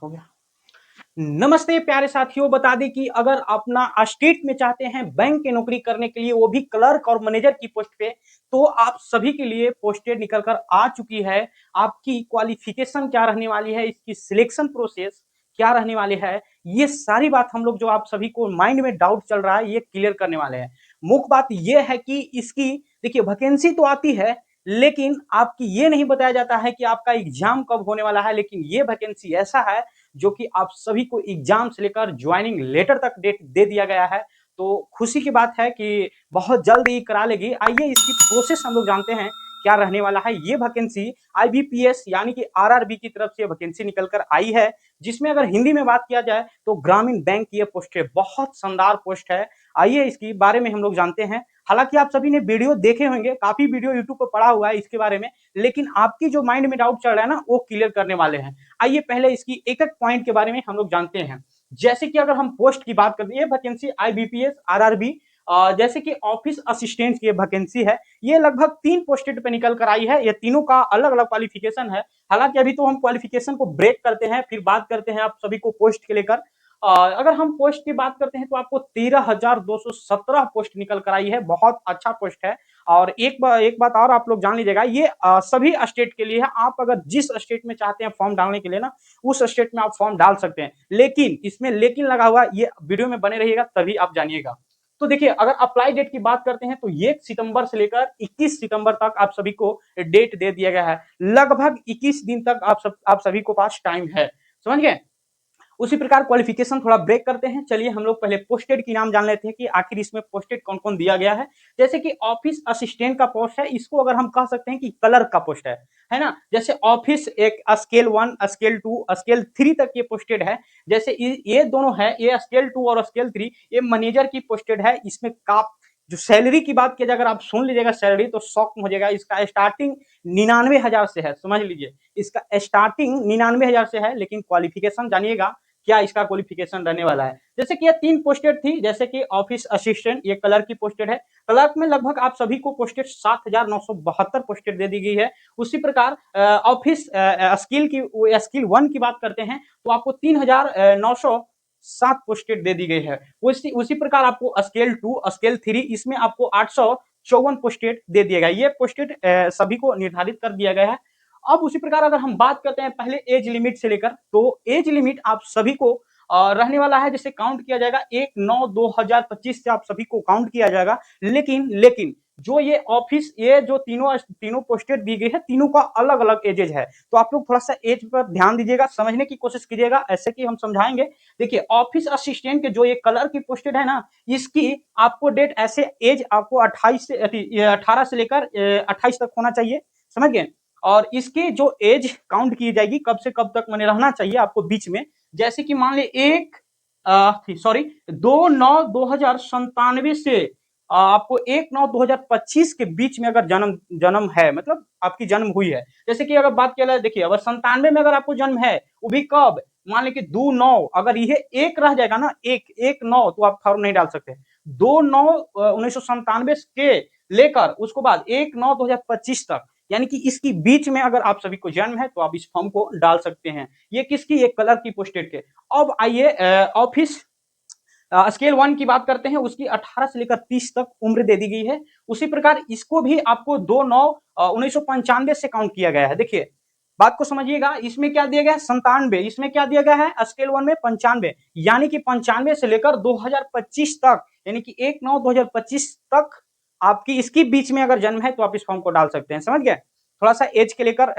हो गया। नमस्ते प्यारे साथियों, बता दें कि अगर अपना स्टेट में चाहते हैं बैंक की नौकरी करने के लिए, वो भी क्लर्क और मैनेजर की पोस्ट पे, तो आप सभी के लिए पोस्टेड निकल कर आ चुकी है। आपकी क्वालिफिकेशन क्या रहने वाली है, इसकी सिलेक्शन प्रोसेस क्या रहने वाली है, ये सारी बात हम लोग जो आप सभी को माइंड में डाउट चल रहा है ये क्लियर करने वाले हैं। मुख्य बात ये है कि इसकी देखिए वैकेंसी तो आती है, लेकिन आपकी ये नहीं बताया जाता है कि आपका एग्जाम कब होने वाला है। लेकिन ये वैकेंसी ऐसा है जो कि आप सभी को एग्जाम से लेकर ज्वाइनिंग लेटर तक डेट दे दिया गया है। तो खुशी की बात है कि बहुत जल्द ही करा लेगी। आइए इसकी प्रोसेस हम लोग जानते हैं क्या रहने वाला है। ये वैकेंसी आईबीपीएस यानी कि आरआरबी की तरफ से वैकेंसी निकल कर आई है, जिसमें अगर हिंदी में बात किया जाए तो ग्रामीण बैंक की ये पोस्ट है। बहुत शानदार पोस्ट है। आइए इसके बारे में हम लोग जानते हैं। हालांकि आप सभी ने वीडियो देखे होंगे, काफी वीडियो यूट्यूब पर पड़ा हुआ है इसके बारे में, लेकिन आपकी जो माइंड में डाउट चल रहा है ना, वो क्लियर करने वाले हैं। आइए पहले इसकी एक एक पॉइंट के बारे में हम लोग जानते हैं। जैसे कि अगर हम पोस्ट की बात करते हैं, ये वैकेंसी आईबीपीएस आरआरबी जैसे कि ऑफिस असिस्टेंट की वैकेंसी है। ये लगभग 3 पोस्टेड पे निकल कर आई है। ये तीनों का अलग अलग क्वालिफिकेशन है। हालांकि अभी तो हम क्वालिफिकेशन को ब्रेक करते हैं, फिर बात करते हैं आप सभी को पोस्ट के लेकर। अगर हम पोस्ट की बात करते हैं तो आपको 13,217 पोस्ट निकल कर आई है। बहुत अच्छा पोस्ट है। और एक बात और आप लोग जान लीजिएगा, ये सभी स्टेट के लिए है। आप अगर जिस स्टेट में चाहते हैं फॉर्म डालने के लिए ना, उस स्टेट में आप फॉर्म डाल सकते हैं। लेकिन इसमें लेकिन लगा हुआ, ये वीडियो में बने रहिएगा तभी आप जानिएगा। तो देखिए, अगर अप्लाई डेट की बात करते हैं तो 1 सितंबर से लेकर 21 सितंबर तक आप सभी को डेट दे दिया गया है। लगभग 21 दिन तक आप सभी को पास टाइम है। समझ गए। उसी प्रकार क्वालिफिकेशन थोड़ा ब्रेक करते हैं। चलिए हम लोग पहले पोस्टेड की नाम जान लेते हैं कि आखिर इसमें पोस्टेड कौन कौन दिया गया है। जैसे कि ऑफिस असिस्टेंट का पोस्ट है, इसको अगर हम कह सकते हैं कि क्लर्क का पोस्ट है ना। जैसे ऑफिस एक स्केल 1, स्केल 2, स्केल 3 तक ये पोस्टेड है। जैसे ये दोनों है, ये स्केल 2 और स्केल 3, ये मैनेजर की पोस्टेड है। इसमें काप जो सैलरी की बात की जाए, अगर आप सुन लीजिएगा सैलरी तो शॉक हो जाएगा। इसका स्टार्टिंग 99,000 से है, समझ लीजिए। इसका स्टार्टिंग 99,000 से है। लेकिन क्वालिफिकेशन जानिएगा क्या इसका क्वालिफिकेशन रहने वाला है। जैसे कि ये 3 पोस्टेड थी, जैसे कि ऑफिस असिस्टेंट, ये क्लर्क की पोस्टेड है। क्लर्क में लगभग आप सभी को पोस्टेड 7,972 पोस्टेड दे दी गई है। उसी प्रकार ऑफिस स्किल की स्किल 1 की बात करते हैं तो आपको 3,907 पोस्टेड दे दी गई है। उसी प्रकार आपको स्केल 2, स्केल 3, इसमें आपको 854 पोस्टेड दे दिया गया। ये पोस्टेड सभी को निर्धारित कर दिया गया है। अब उसी प्रकार अगर हम बात करते हैं पहले एज लिमिट से लेकर, तो एज लिमिट आप सभी को रहने वाला है, जैसे काउंट किया जाएगा 1/9/2025 से आप सभी को काउंट किया जाएगा। लेकिन जो ये ऑफिस, ये जो तीनों पोस्टेड दी गई है, तीनों का अलग अलग एजेज है। तो आप लोग थोड़ा सा एज पर ध्यान दीजिएगा, समझने की कोशिश कीजिएगा, ऐसे कि हम समझाएंगे। देखिए ऑफिस असिस्टेंट के जो ये कलर की पोस्टेड है ना, इसकी आपको डेट ऐसे एज आपको 18 से लेकर 28 तक होना चाहिए। समझ गए। और इसके जो एज काउंट की जाएगी कब से कब तक मैंने रहना चाहिए आपको बीच में। जैसे कि मान ली 2/9/2097 से आपको 1/9/2025 के बीच में अगर जन्म है, मतलब आपकी जन्म हुई है। जैसे कि अगर बात किया जाए, देखिए अगर 97 में अगर आपको जन्म है, वो भी कब, मान लीजिए 2/9, अगर ये एक रह जाएगा ना, 1/9, तो आप फॉर्म नहीं डाल सकते। 2/9/1997 के लेकर उसको बाद 1/9/2025 तक, यानी कि इसकी बीच में अगर आप सभी को जन्म है तो आप इस फॉर्म को डाल सकते हैं। ये किसकी, एक कलर की पोस्टेड के। अब आइए ऑफिस स्केल 1 की बात करते हैं। उसकी 18 से लेकर 30 तक उम्र दे दी गई है। उसी प्रकार इसको भी आपको 2/9/1995 से काउंट किया गया है। देखिए बात को समझिएगा, इसमें क्या दिया गया है, 97, इसमें क्या दिया गया है स्केल 1 में 95, यानी कि 95 से लेकर 2025 तक, यानी कि 1/9/2025 तक आपकी इसकी बीच में अगर जन्म है तो आप इस फॉर्म को डाल सकते हैं। समझ गए। थोड़ा सा एज के लेकर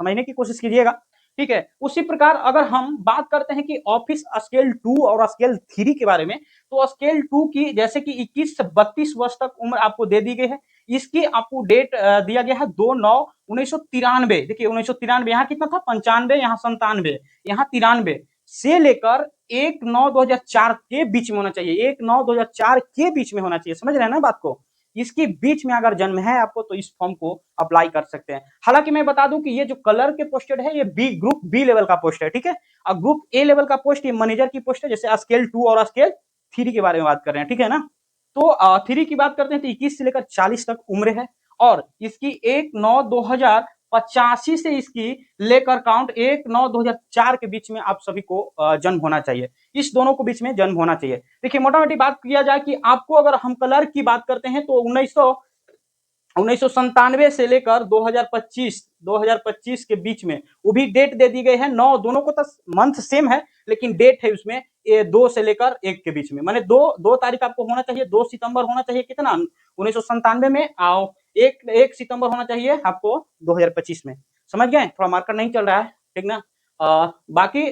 समझने की कोशिश कीजिएगा, ठीक है। उसी प्रकार अगर हम बात करते हैं कि ऑफिस स्केल 2 और स्केल 3 के बारे में, तो स्केल 2 की जैसे कि 21 से 32 वर्ष तक उम्र आपको दे दी गई है। इसकी आपको डेट दिया गया है 2/9/1993। देखिए 1993, यहाँ कितना था, 95, यहाँ 97, यहाँ 93 से लेकर 1/9/2004 के बीच में होना चाहिए। 1/9/2004 के बीच में होना चाहिए। समझ रहे हैं ना बात को। इसके बीच में अगर जन्म है आपको तो इस फॉर्म को अप्लाई कर सकते हैं। हालांकि मैं बता दूं कि ये जो कलर के पोस्टेड है, ये ग्रुप बी लेवल का पोस्ट है, ठीक है। और ग्रुप ए लेवल का पोस्ट ये मैनेजर की पोस्ट है। जैसे स्केल 2 और स्केल 3 के बारे में बात कर रहे हैं, ठीक है ना। तो 3 की बात करते हैं तो 21 से लेकर 40 तक उम्र है। और इसकी 1/9/2025 85 से इसकी लेकर काउंट 1/9/2004 के बीच में आप सभी को जन्म होना चाहिए। इस दोनों को बीच में जन्म होना चाहिए। देखिए मोटा मोटी बात किया जाए कि आपको अगर हम कलर की बात करते हैं तो 1997 से लेकर 2025 के बीच में वो भी डेट दे दी गई है। 9 दोनों को तो मंथ सेम है, लेकिन डेट है उसमें 2 से लेकर 1 के बीच में, माने 2 तारीख आपको होना चाहिए, 2 सितंबर होना चाहिए कितना 1997 में, आओ 1 सितंबर होना चाहिए आपको 2025 में। समझ गए? थोड़ा मार्कर नहीं चल रहा है, ठीक ना? बाकी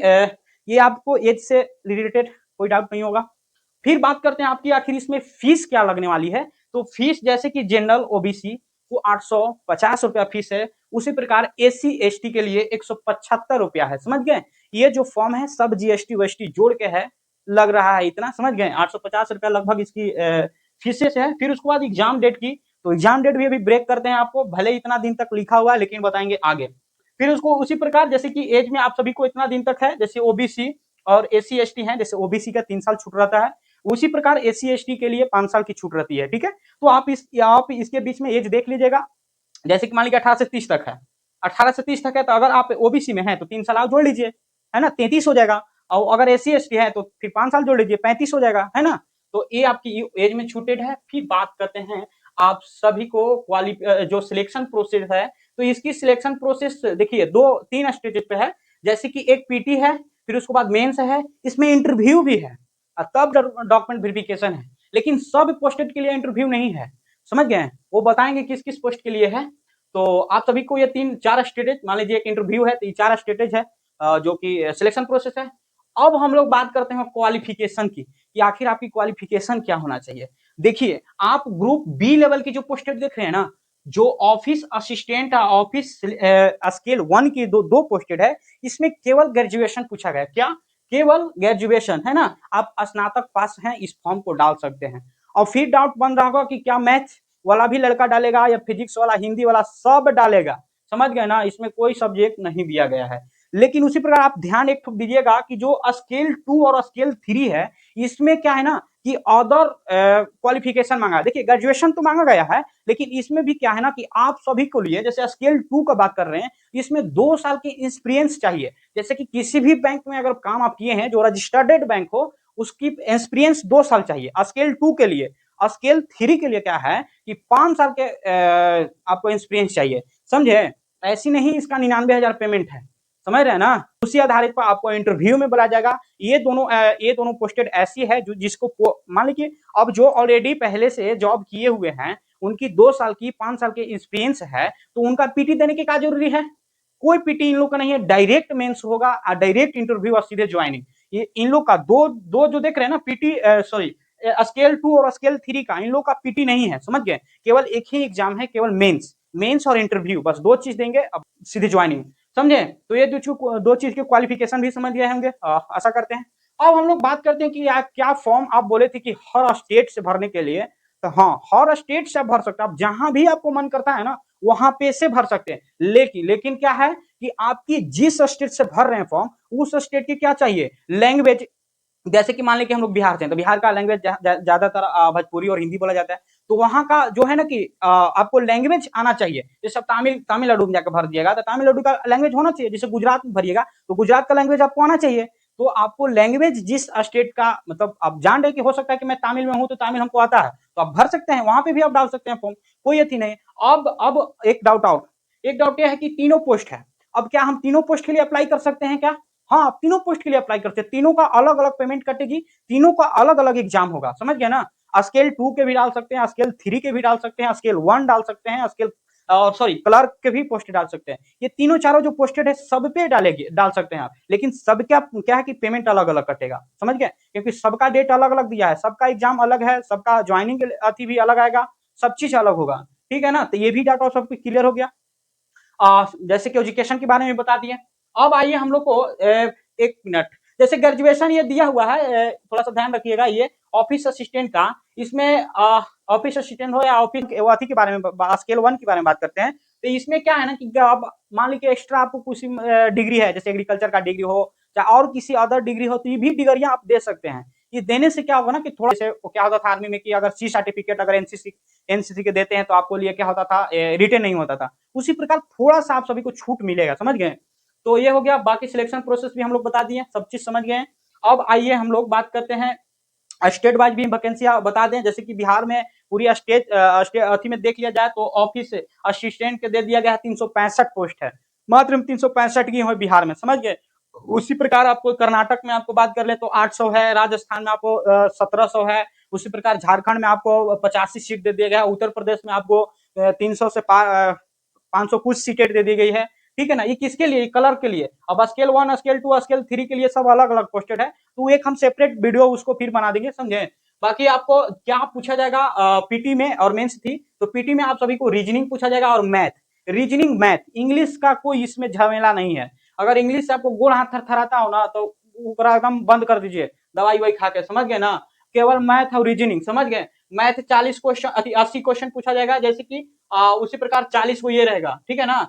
ये आपको एज से रिलेटेड कोई डाउट नहीं होगा। फिर बात करते हैं आपकी आखिर इसमें फीस क्या लगने वाली है। तो फीस जैसे कि जनरल ओबीसी को 850 रुपया फीस है, उसी प्रकार एससी एसटी के लिए 175 रुपया है। समझ गए? ये जो फॉर्म है सब जीएसटी वीएसटी जोड़ के है, लग रहा है इतना। समझ गए? 850 रुपया लगभग इसकी फीसेस है। फिर उसके बाद एग्जाम डेट की, तो एग्जाम डेट भी अभी ब्रेक करते हैं आपको, भले इतना दिन तक लिखा हुआ है लेकिन बताएंगे आगे। फिर उसको उसी प्रकार जैसे कि एज में आप सभी को इतना दिन तक है, जैसे ओबीसी और एससी एसटी है, जैसे ओबीसी का 3 साल छूट रहता है, उसी प्रकार एससी एसटी के लिए 5 साल की छूट रहती है। ठीक है, तो आप इसके बीच में एज देख लीजिएगा। जैसे कि मान लीजिए 18 से 30 तक है, 18 से 30 तक है, तो अगर आप ओबीसी में है तो 3 साल आप जोड़ लीजिए, है ना, 33 हो जाएगा। और अगर एससी एसटी है तो फिर 5 साल जोड़ लीजिए, 35 हो जाएगा, है ना। तो ये आपकी एज में छूटेड है। फिर बात करते हैं आप सभी को जो सिलेक्शन प्रोसेस है, तो इसकी सिलेक्शन प्रोसेस देखिए 2-3 स्टेज पे है। जैसे कि एक पीटी है, फिर उसके बाद मेंस है, इसमें इंटरव्यू भी है, तब डॉक्यूमेंट वेरिफिकेशन है। लेकिन सब पोस्टेड के लिए इंटरव्यू नहीं है, समझ गए? वो बताएंगे किस किस पोस्ट के लिए है। तो आप सभी को ये 3-4 स्टेटेज, मान लीजिए एक इंटरव्यू है तो ये 4 स्टेटेज है जो कि सिलेक्शन प्रोसेस है। अब हम लोग बात करते हैं क्वालिफिकेशन की, कि आखिर आपकी क्वालिफिकेशन क्या होना चाहिए। देखिए आप ग्रुप बी लेवल की जो पोस्टेड देख रहे हैं ना, जो ऑफिस असिस्टेंट ऑफिस स्केल 1 की दो पोस्टेड है, इसमें केवल ग्रेजुएशन पूछा गया। क्या? केवल ग्रेजुएशन, है ना। आप स्नातक पास हैं, इस फॉर्म को डाल सकते हैं। और फिर डाउट बन रहा होगा कि क्या मैथ वाला भी लड़का डालेगा या फिजिक्स वाला, हिंदी वाला, सब डालेगा। समझ गए ना, इसमें कोई सब्जेक्ट नहीं दिया गया है। लेकिन उसी प्रकार आप ध्यान एक दीजिएगा कि जो स्केल 2 और स्केल 3 है, इसमें क्या है ना कि अदर क्वालिफिकेशन मांगा है। देखिए ग्रेजुएशन तो मांगा गया है, लेकिन इसमें भी क्या है ना कि आप सभी को लिए, जैसे स्केल 2 का बात कर रहे हैं, इसमें 2 साल की एक्सपीरियंस चाहिए। जैसे कि किसी भी बैंक में अगर काम आप किए हैं जो रजिस्टर्ड बैंक हो, उसकी एक्सपीरियंस 2 साल चाहिए स्केल 2 के लिए। स्केल 3 के लिए क्या है कि 5 साल के आपको एक्सपीरियंस चाहिए, समझे? ऐसी नहीं इसका 99,000 पेमेंट है, समझ रहे हैं ना। उसी आधारित पर आपको इंटरव्यू में बुलाया जाएगा। ये दोनों पोस्टेड ऐसी है जो जिसको मान लीजिए अब जो ऑलरेडी पहले से जॉब किए हुए हैं, उनकी 2 साल की 5 साल की एक्सपीरियंस है, तो उनका पीटी देने की क्या जरूरी है? कोई पीटी इन लोग का नहीं है, डायरेक्ट मेंस होगा, डायरेक्ट इंटरव्यू और सीधे ज्वाइनिंग। ये इन लोग का दो जो देख रहे हैं ना पीटी, सॉरी स्केल 2 और स्केल 3 का, इन लोग का पीटी नहीं है, समझ गए? केवल एक ही एग्जाम है, केवल मेंस और इंटरव्यू, बस 2 चीज देंगे, अब सीधे ज्वाइनिंग। समझे? तो ये दो चीज के क्वालिफिकेशन भी समझ गए होंगे, आशा करते हैं। अब हम लोग बात करते हैं कि क्या फॉर्म आप बोले थे कि हर स्टेट से भरने के लिए, तो हाँ हर स्टेट से आप भर सकते हैं, आप जहां भी आपको मन करता है ना वहां पे से भर सकते हैं। लेकिन क्या है कि आपकी जिस स्टेट से भर रहे हैं फॉर्म, उस स्टेट की क्या चाहिए लैंग्वेज। जैसे कि मान लें कि हम लोग बिहार से हैं, तो बिहार का लैंग्वेज ज्यादातर भोजपुरी और हिंदी बोला जाता है, तो वहां का जो है ना कि आपको लैंग्वेज आना चाहिए। जैसे आप तमिलनाडु में जाकर भर दिएगा तो तमिलनाडु का लैंग्वेज होना चाहिए। जैसे गुजरात में भरिएगा तो गुजरात का लैंग्वेज आपको आना चाहिए। तो आपको लैंग्वेज जिस स्टेट का, मतलब आप जान रहे कि हो सकता है कि मैं तमिल में हूं तो तमिल हमको आता है, तो आप भर सकते हैं, वहां पे भी आप डाल सकते हैं फॉर्म, कोई अथी नहीं। अब एक डाउट यह है कि तीनों पोस्ट है, अब क्या हम तीनों पोस्ट के लिए अप्लाई कर सकते हैं क्या? हाँ, आप तीनों पोस्ट के लिए अप्लाई करते हैं, तीनों का अलग अलग पेमेंट कटेगी, तीनों का अलग अलग एग्जाम होगा, समझ गए ना। स्केल 2 के भी डाल सकते हैं, स्केल 3 के भी डाल सकते हैं, स्केल 1 डाल सकते हैं, स्केल सॉरी क्लर्क के भी पोस्ट डाल सकते हैं। ये तीनों चारों जो पोस्टेड है सब पे डाल सकते हैं आप, लेकिन सब क्या है कि पेमेंट अलग अलग कटेगा, समझ गए? क्योंकि सबका डेट अलग अलग दिया है, सबका एग्जाम अलग है, सबका ज्वाइनिंग अथी भी अलग आएगा, सब चीज अलग होगा, ठीक है ना। तो ये भी डाटा सबको क्लियर हो गया। जैसे कि एजुकेशन के बारे में बता दिए। अब आइए हम लोग को एक मिनट, जैसे ग्रेजुएशन ये दिया हुआ है, थोड़ा सा ध्यान रखिएगा, ये ऑफिस असिस्टेंट का, इसमें ऑफिस असिस्टेंट हो या ऑफिस अथी के बारे में, स्केल 1 के बारे में बात करते हैं। तो इसमें क्या है ना कि अब मान लीजिए एक्स्ट्रा आपको कुछ डिग्री है, जैसे एग्रीकल्चर का डिग्री हो चाहे और किसी अदर डिग्री हो, तो ये भी डिग्रियां आप दे सकते हैं। ये देने से क्या होगा ना कि थोड़ा से क्या होता था आर्मी में कि अगर सी सर्टिफिकेट अगर एनसीसी के देते हैं तो आपको लिए क्या होता था, रिटेन नहीं होता था। उसी प्रकार थोड़ा सा आप सभी को छूट मिलेगा, समझ गए। तो ये हो गया, बाकी सिलेक्शन प्रोसेस भी हम लोग बता दिए, सब चीज समझ गए। अब आइए हम लोग बात करते हैं स्टेट वाइज भी वैकेंसी बता दें। जैसे कि बिहार में पूरी स्टेट अथी में देख लिया जाए तो ऑफिस असिस्टेंट के दे दिया गया है 365 पोस्ट है, मात्र 365 की है बिहार में, समझ गए। उसी प्रकार आपको कर्नाटक में आपको बात कर ले तो 800 है, राजस्थान में आपको 1700 है, उसी प्रकार झारखंड में आपको 85 सीट दे दिया गया है, उत्तर प्रदेश में आपको 300 से 500 कुछ सीटें दे दी गई है, ठीक है ना। ये किसके लिए, कलर के लिए। अब स्केल 1 स्केल 2 स्केल 3 के लिए सब अलग अलग पोस्टेड है, तो एक हम सेपरेट वीडियो उसको फिर बना देंगे, समझे। बाकी आपको क्या पूछा जाएगा पीटी में और मेंस थी, तो पीटी में आप सभी को रीजनिंग पूछा जाएगा और मैथ, रीजनिंग मैथ, इंग्लिश का कोई इसमें झमेला नहीं है। अगर इंग्लिश से आपको गोड़ हाथ थरथराता हो ना तो पूरा एकदम बंद कर दीजिए, दवाई वही खा के, समझ गए ना। केवल मैथ और रीजनिंग, समझ गए। मैथ 40 क्वेश्चन 80 क्वेश्चन पूछा जाएगा, जैसे कि उसी प्रकार 40 को ये रहेगा, ठीक है ना।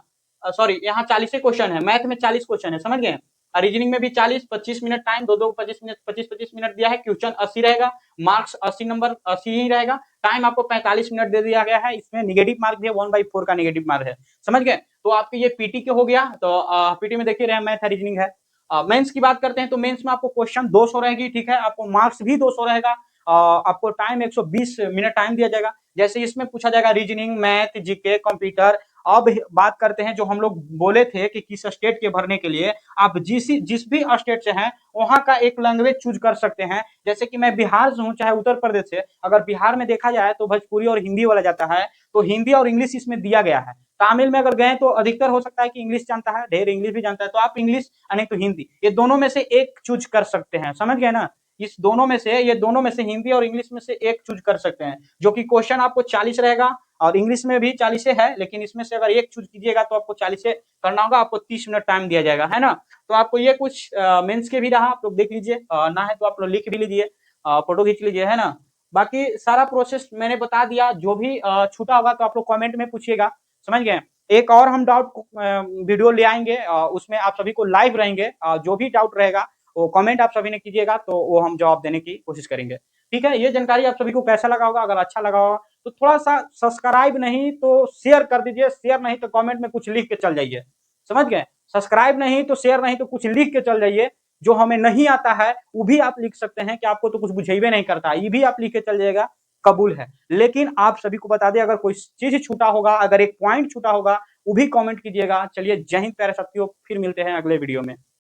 सॉरी, यहाँ 40 क्वेश्चन है, मैथ में 40 क्वेश्चन है, समझ गए। रीजनिंग में भी 40, 25 मिनट टाइम, दो 25 मिनट 25 मिनट दिया है, क्वेश्चन 80 रहेगा, मार्क्स 80 नंबर 80 ही रहेगा, टाइम आपको 45 मिनट दे दिया गया है। इसमें निगेटिव मार्क भी है, 1/4 का निगेटिव मार्क है, समझ गए। तो आपके ये पीटी के हो गया, तो पीटी में देखिए रहे मैथ है, रीजनिंग है। मेंस की बात करते हैं तो मेंस में आपको क्वेश्चन 200 रहेगी, ठीक है, आपको मार्क्स भी 200 रहेगा, आपको टाइम 120 मिनट टाइम दिया जाएगा। जैसे इसमें पूछा जाएगा रीजनिंग, मैथ, जीके, कंप्यूटर। अब बात करते हैं जो हम लोग बोले थे कि किस स्टेट के भरने के लिए आप जिस भी स्टेट से हैं वहां का एक लैंग्वेज चूज कर सकते हैं। जैसे कि मैं बिहार से हूं, चाहे उत्तर प्रदेश से, अगर बिहार में देखा जाए तो भोजपुरी और हिंदी वाला जाता है, तो हिंदी और इंग्लिश इसमें दिया गया है। तमिल में अगर गए तो अधिकतर हो सकता है कि इंग्लिश जानता है, ढेर इंग्लिश भी जानता है, तो आप इंग्लिश नहीं तो हिंदी, ये दोनों में से एक चूज कर सकते हैं, समझ गए ना। इस दोनों में से, ये दोनों में से हिंदी और इंग्लिश में से एक चूज कर सकते हैं, जो कि क्वेश्चन आपको 40 रहेगा, और इंग्लिश में भी 40 है, लेकिन इसमें से अगर एक चूज कीजिएगा तो आपको 40 करना होगा, आपको 30 मिनट टाइम दिया जाएगा, है ना। तो आपको ये कुछ मेंस के भी रहा, आप लोग देख लीजिए, ना है तो आप लोग लिख भी लीजिए, फोटो खींच लीजिए, है ना। बाकी सारा प्रोसेस मैंने बता दिया, जो भी छूटा होगा तो आप लोग कमेंट में पूछिएगा, समझ गए। एक और हम डाउट वीडियो ले आएंगे, उसमें आप सभी को लाइव रहेंगे, जो भी डाउट रहेगा वो कमेंट आप सभी ने कीजिएगा, तो वो हम जवाब देने की कोशिश करेंगे, ठीक है। ये जानकारी आप सभी को कैसा लगा होगा, अगर अच्छा लगा होगा तो थोड़ा सा सब्सक्राइब नहीं तो शेयर कर दीजिए, शेयर नहीं तो कमेंट में कुछ लिख के चल जाइए, समझ गए। सब्सक्राइब नहीं तो शेयर नहीं तो कुछ लिख के चल जाइए, जो हमें नहीं आता है वो भी आप लिख सकते हैं कि आपको तो कुछ बुझेबे नहीं करता, ये भी आप लिख के चल जाएगा, कबूल है। लेकिन आप सभी को बता दें, अगर कोई चीज छूटा होगा, अगर एक पॉइंट छूटा होगा, वो भी कमेंट कीजिएगा। चलिए, जय हिंद प्यारे साथियों, फिर मिलते हैं अगले वीडियो में।